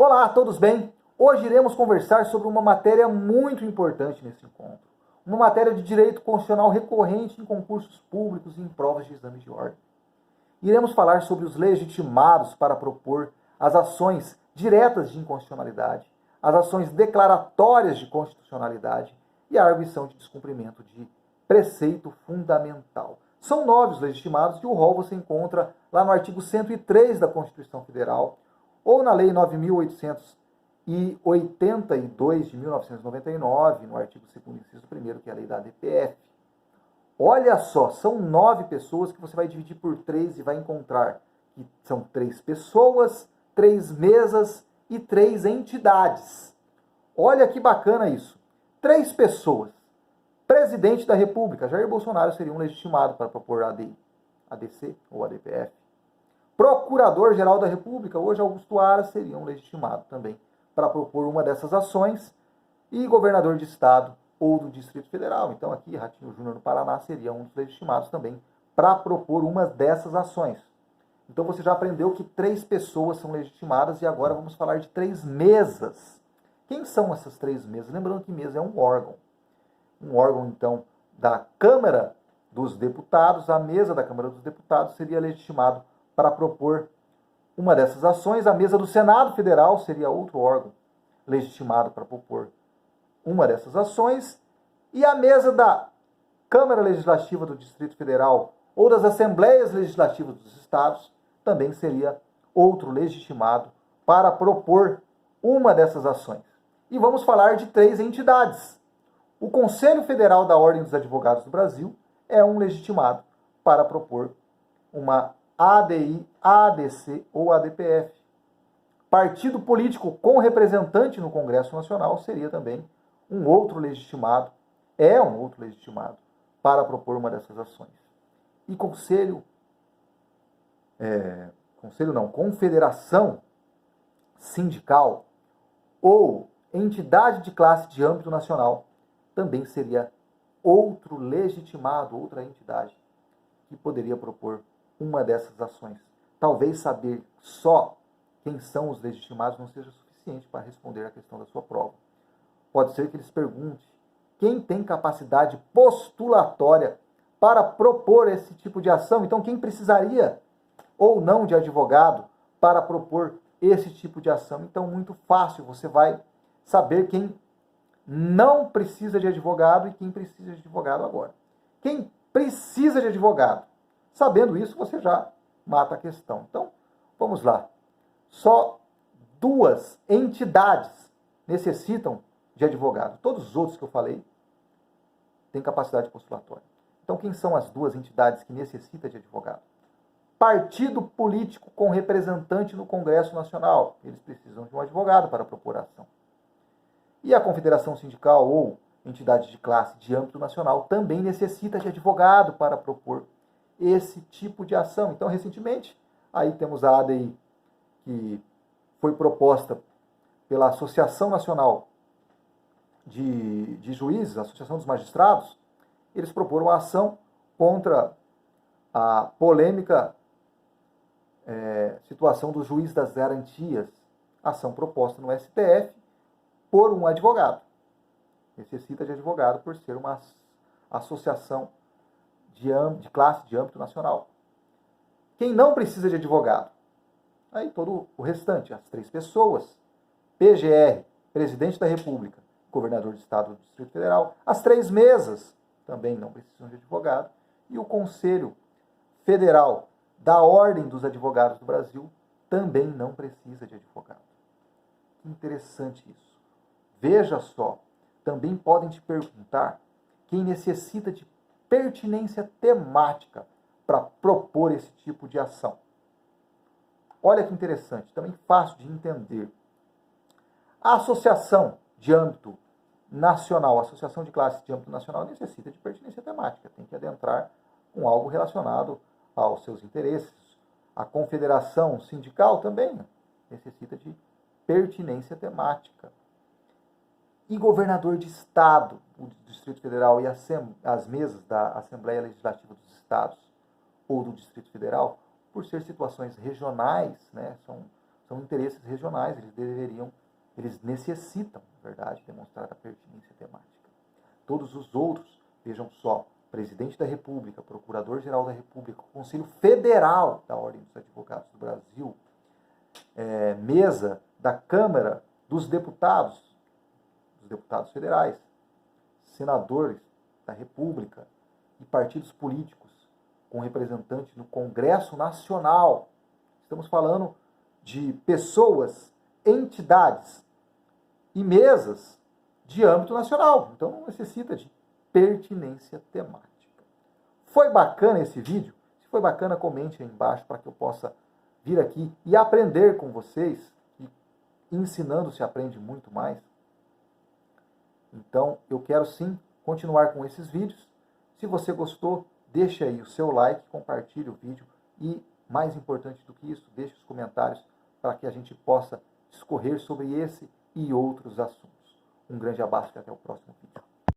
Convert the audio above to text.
Olá, todos bem? Hoje iremos conversar sobre uma matéria muito importante nesse encontro. Uma matéria de direito constitucional recorrente em concursos públicos e em provas de exame de ordem. Iremos falar sobre os legitimados para propor as ações diretas de inconstitucionalidade, as ações declaratórias de constitucionalidade e a arguição de descumprimento de preceito fundamental. São 9 os legitimados e o rol você encontra lá no artigo 103 da Constituição Federal, ou na Lei 9.882 de 1999, no artigo 2º, inciso 1º, que é a lei da ADPF. Olha só, são 9 pessoas que você vai dividir por 3 e vai encontrar que são 3 pessoas, 3 mesas e 3 entidades. Olha que bacana isso. 3 pessoas. Presidente da República, Jair Bolsonaro, seria um legitimado para propor a ADI, ADC ou ADPF. Procurador-Geral da República, hoje Augusto Aras, seria um legitimado também para propor uma dessas ações. E governador de estado ou do Distrito Federal. Então aqui, Ratinho Júnior no Paraná seria um dos legitimados também para propor uma dessas ações. Então você já aprendeu que 3 pessoas são legitimadas e agora vamos falar de 3 mesas. Quem são essas 3 mesas? Lembrando que mesa é um órgão. Um órgão, então, da Câmara dos Deputados. A mesa da Câmara dos Deputados seria legitimado para propor uma dessas ações. A mesa do Senado Federal seria outro órgão legitimado para propor uma dessas ações. E a mesa da Câmara Legislativa do Distrito Federal ou das Assembleias Legislativas dos Estados também seria outro legitimado para propor uma dessas ações. E vamos falar de 3 entidades. O Conselho Federal da Ordem dos Advogados do Brasil é um legitimado para propor uma ADI, ADC ou ADPF. Partido político com representante no Congresso Nacional seria também um outro legitimado, para propor uma dessas ações. E confederação sindical ou entidade de classe de âmbito nacional também seria outro legitimado, outra entidade que poderia propor uma dessas ações. Talvez saber só quem são os legitimados não seja suficiente para responder à questão da sua prova. Pode ser que eles perguntem quem tem capacidade postulatória para propor esse tipo de ação. Então, quem precisaria ou não de advogado para propor esse tipo de ação? Então, muito fácil, você vai saber quem não precisa de advogado e quem precisa de advogado agora. Quem precisa de advogado, sabendo isso, você já mata a questão. Então, vamos lá. Só 2 entidades necessitam de advogado. Todos os outros que eu falei têm capacidade postulatória. Então, quem são as 2 entidades que necessitam de advogado? Partido político com representante no Congresso Nacional. Eles precisam de um advogado para propor a ação. E a confederação sindical ou entidade de classe de âmbito nacional também necessita de advogado para propor esse tipo de ação. Então, recentemente, aí temos a ADI, que foi proposta pela Associação Nacional de Juízes, a Associação dos Magistrados. Eles proporam a ação contra a polêmica situação do juiz das garantias. Ação proposta no STF por um advogado. Necessita de advogado por ser uma associação de classe de âmbito nacional. Quem não precisa de advogado? Aí todo o restante, as 3 pessoas, PGR, Presidente da República, Governador de Estado do Distrito Federal, as 3 mesas também não precisam de advogado, e o Conselho Federal da Ordem dos Advogados do Brasil também não precisa de advogado. Que interessante isso. Veja só, também podem te perguntar quem necessita de pertinência temática para propor esse tipo de ação. Olha que interessante, também fácil de entender. A associação de âmbito nacional, a associação de classe de âmbito nacional necessita de pertinência temática, tem que adentrar com algo relacionado aos seus interesses. A confederação sindical também necessita de pertinência temática. E governador de estado, o Distrito Federal e as mesas da Assembleia Legislativa dos Estados ou do Distrito Federal, por ser situações regionais, né, são interesses regionais, eles necessitam, na verdade, demonstrar a pertinência temática. Todos os outros, vejam só, Presidente da República, Procurador-Geral da República, Conselho Federal da Ordem dos Advogados do Brasil, mesa da Câmara dos Deputados federais, senadores da República e partidos políticos com representantes no Congresso Nacional. Estamos falando de pessoas, entidades e mesas de âmbito nacional. Então não necessita de pertinência temática. Foi bacana esse vídeo? Se foi bacana, comente aí embaixo para que eu possa vir aqui e aprender com vocês. E ensinando se aprende muito mais. Então eu quero sim continuar com esses vídeos. Se você gostou, deixe aí o seu like, compartilhe o vídeo e, mais importante do que isso, deixe os comentários para que a gente possa discorrer sobre esse e outros assuntos. Um grande abraço e até o próximo vídeo.